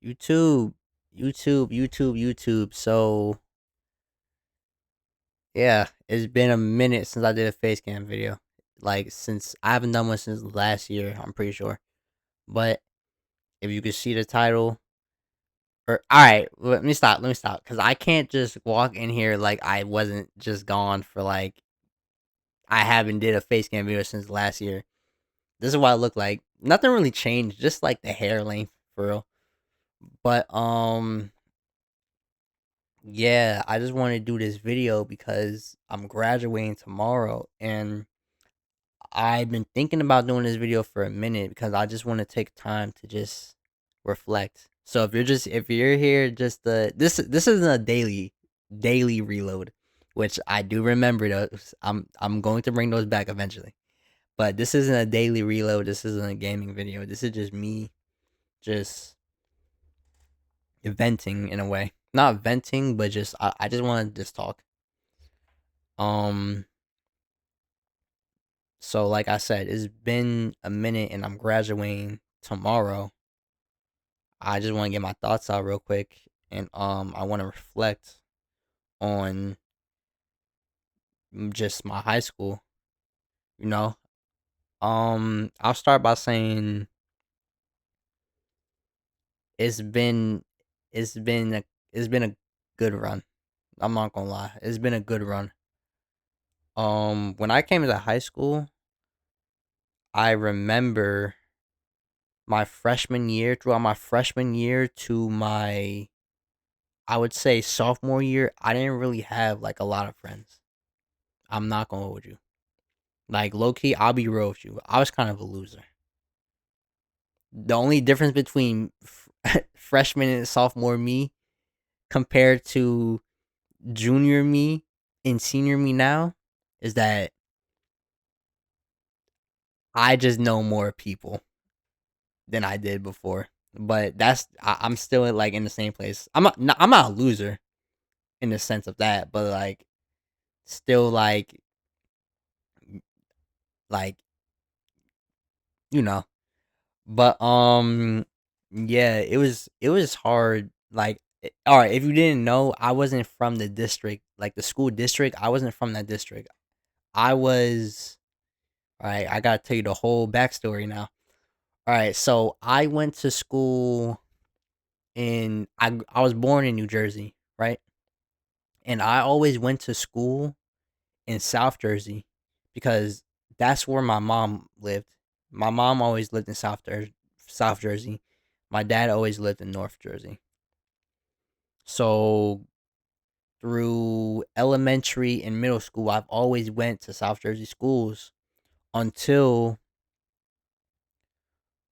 YouTube, YouTube. So yeah, it's been a minute since I did a face cam video. Like since I haven't done one since last year, I'm pretty sure. But if you could see the title, or all right, let me stop. Let me stop because I can't just walk in here like I wasn't just gone for like I haven't did a face cam video since last year. This is what I look like. Nothing really changed, just like the hair length for real. But yeah, I just want to do this video because I'm graduating tomorrow and I've been thinking about doing this video for a minute because I just want to take time to just reflect. So if you're here just this isn't a daily reload, which I do remember those. I'm going to bring those back eventually. But this isn't a daily reload. This isn't a gaming video. This is just me just venting in a way. Not venting, but just I just want to just talk. Um so like I said, it's been a minute and I'm graduating tomorrow. I just want to get my thoughts out real quick and I want to reflect on just my high school, you know. I'll start by saying it's been it's been a it's been a good run. I'm not going to lie. It's been a good run. When I came to high school, I remember my freshman year, throughout my freshman year to my I would say sophomore year, I didn't really have like a lot of friends. I'm not gonna hold you. Like low key, I'll be real with you. I was kind of a loser. The only difference between freshman and sophomore me compared to junior me and senior me now is that I just know more people than I did before. But I'm still like in the same place. I'm not a loser in the sense of that, but like still like you know. But yeah, it was hard. Like all right, if you didn't know, I wasn't from the district, like the school district. I wasn't from that district. I was all right. I gotta tell you the whole backstory now. All right, so I went to school in I was born in New Jersey, right? And I always went to school in South Jersey because that's where my mom lived. My mom always lived in South Jersey. My dad always lived in North Jersey. So through elementary and middle school, I've always went to South Jersey schools until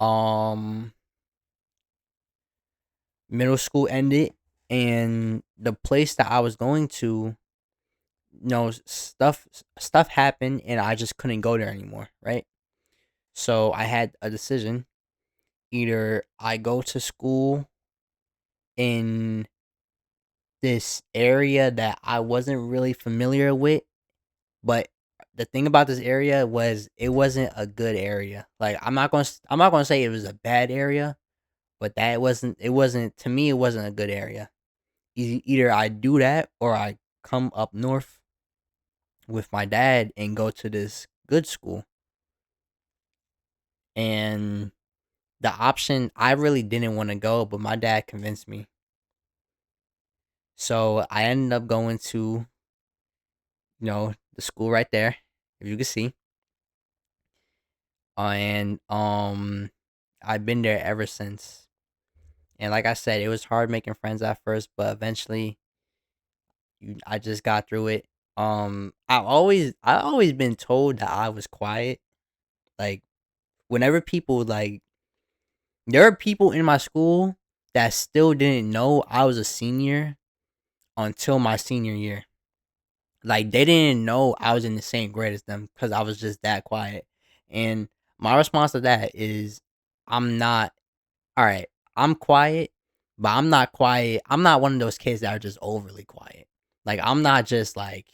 um middle school ended and the place that I was going to, stuff happened and I just couldn't go there anymore, right? So I had a decision. Either I go to school in this area that I wasn't really familiar with, but the thing about this area was it wasn't a good area. Like I'm not going to say it was a bad area, but that wasn't to me it wasn't a good area. Either I do that or I come up north with my dad and go to this good school. And the option I really didn't want to go, but my dad convinced me. So I ended up going to, the school right there, if you can see. And I've been there ever since. And like I said, it was hard making friends at first, but eventually I just got through it. I always been told that I was quiet. Like whenever people like there are people in my school that still didn't know I was a senior until my senior year. Like they didn't know I was in the same grade as them because I was just that quiet. And my response to that is I'm not all right. I'm quiet, but I'm not quiet. I'm not one of those kids that are just overly quiet. Like I'm not just like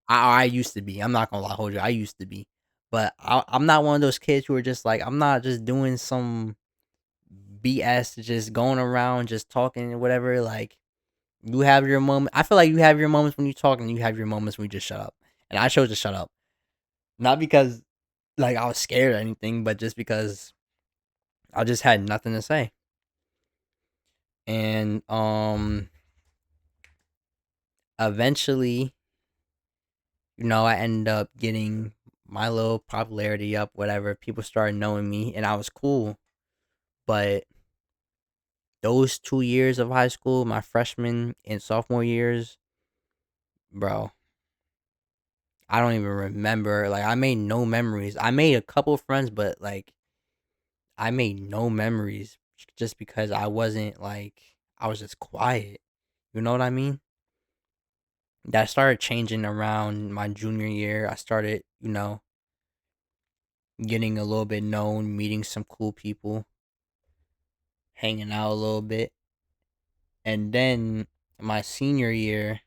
I used to be. I'm not gonna lie, hold you. I used to be, but I'm not one of those kids who are just like I'm not just doing some BS, just going around, just talking and whatever. Like you have your moment. I feel like you have your moments when you talk, and you have your moments when you just shut up. And I chose to shut up, not because like I was scared or anything, but just because I just had nothing to say. And eventually, I ended up getting my little popularity up, whatever. People started knowing me, and I was cool. But those 2 years of high school, my freshman and sophomore years, bro, I don't even remember. Like, I made no memories. I made a couple friends, but like, I made no memories just because I wasn't like, I was just quiet. You know what I mean? That started changing around my junior year. I started, getting a little bit known, meeting some cool people, hanging out a little bit. And then my senior year,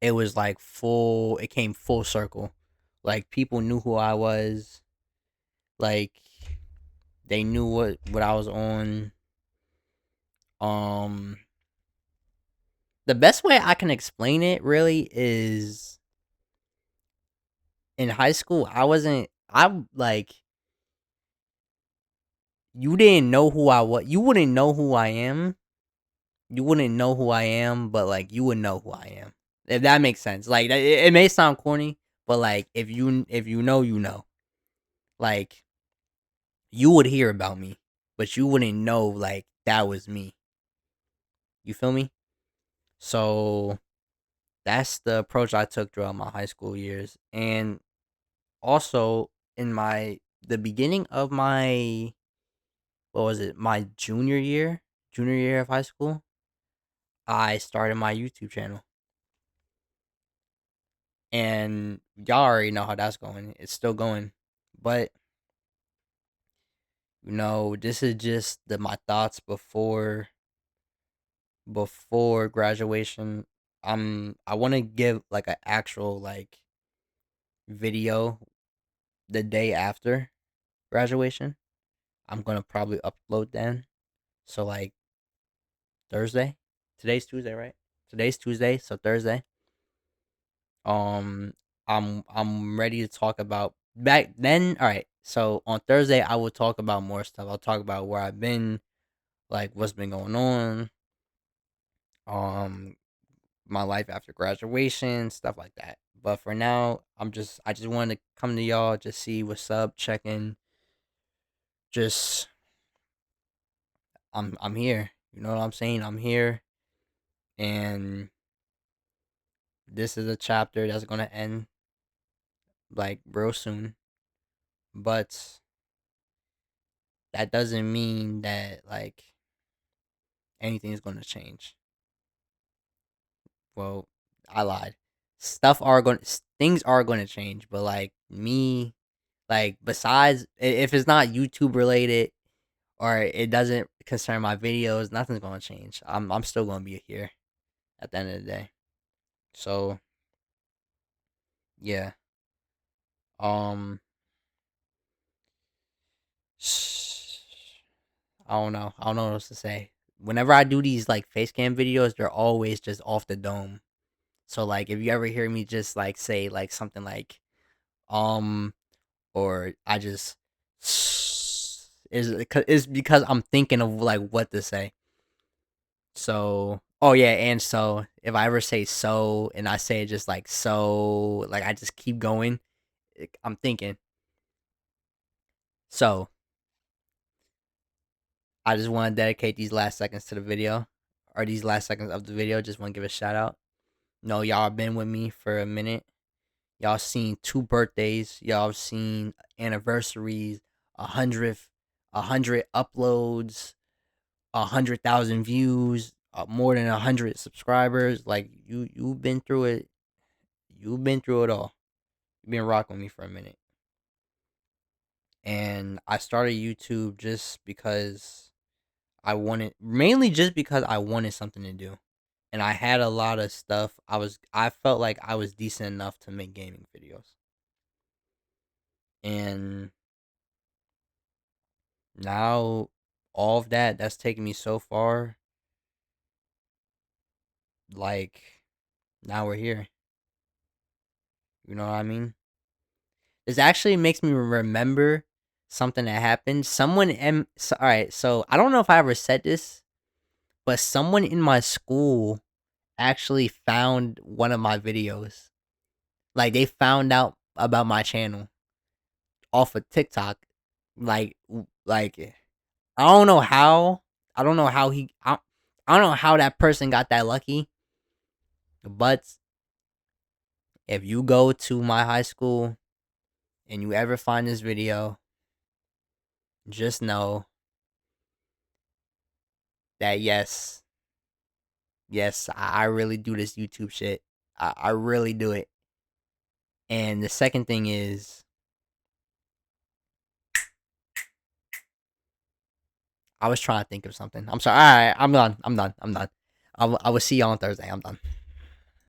it was like it came full circle. Like people knew who I was. Like they knew what I was on. Um the best way I can explain it really is in high school I like you didn't know who I was. You wouldn't know who I am. You wouldn't know who I am, but like you would know who I am. If that makes sense. Like it may sound corny, but like if you know, you know. Like you would hear about me, but you wouldn't know like that was me. You feel me? So that's the approach I took throughout my high school years. And also in the beginning of my what was it? My junior year of high school, I started my YouTube channel. And y'all already know how that's going. It's still going. But this is just my thoughts before graduation. I want to give like an actual like video the day after graduation. I'm gonna probably upload then. So like Thursday. Today's Tuesday, right? Today's Tuesday, so Thursday. Um I'm ready to talk about back then. All right. So on Thursday I will talk about more stuff. I'll talk about where I've been, like what's been going on. Um my life after graduation, stuff like that. But for now, I just wanted to come to y'all, just see what's up, check in. Just I'm here. You know what I'm saying? I'm here, and this is a chapter that's gonna end like real soon. But that doesn't mean that like anything's gonna change. Well, I lied. Things are gonna change, but like me, like besides if it's not YouTube related or it doesn't concern my videos, nothing's gonna change. I'm still gonna be here at the end of the day. So yeah. Um I don't know. I don't know what else to say. Whenever I do these like face cam videos, they're always just off the dome. So like if you ever hear me just like say like something like um or I just is because I'm thinking of like what to say. So, oh yeah, and so if I ever say so and I say it just like so, like I just keep going, I'm thinking. So, I just want to dedicate these last seconds to the video, or these last seconds of the video. Just want to give a shout out. No, y'all been with me for a minute. Y'all seen 2 birthdays. Y'all seen anniversaries, 100th, 100 uploads, 100,000 views, more than 100 subscribers. Like you've been through it. You've been through it all. You've been rocking with me for a minute. And I started YouTube just because mainly just because I wanted something to do. And I had a lot of stuff. I felt like I was decent enough to make gaming videos. And now all of that that's taken me so far, like now we're here. You know what I mean? This actually makes me remember something that happened. All right, so I don't know if I ever said this, but someone in my school actually found one of my videos. Like they found out about my channel off of TikTok. Like I don't know how. I don't know how I don't know how that person got that lucky. But if you go to my high school and you ever find this video, just know that yes, I really do this YouTube shit. I really do it. And the second thing is, I was trying to think of something. I'm sorry. All right, I'm done. I will see y'all on Thursday. I'm done.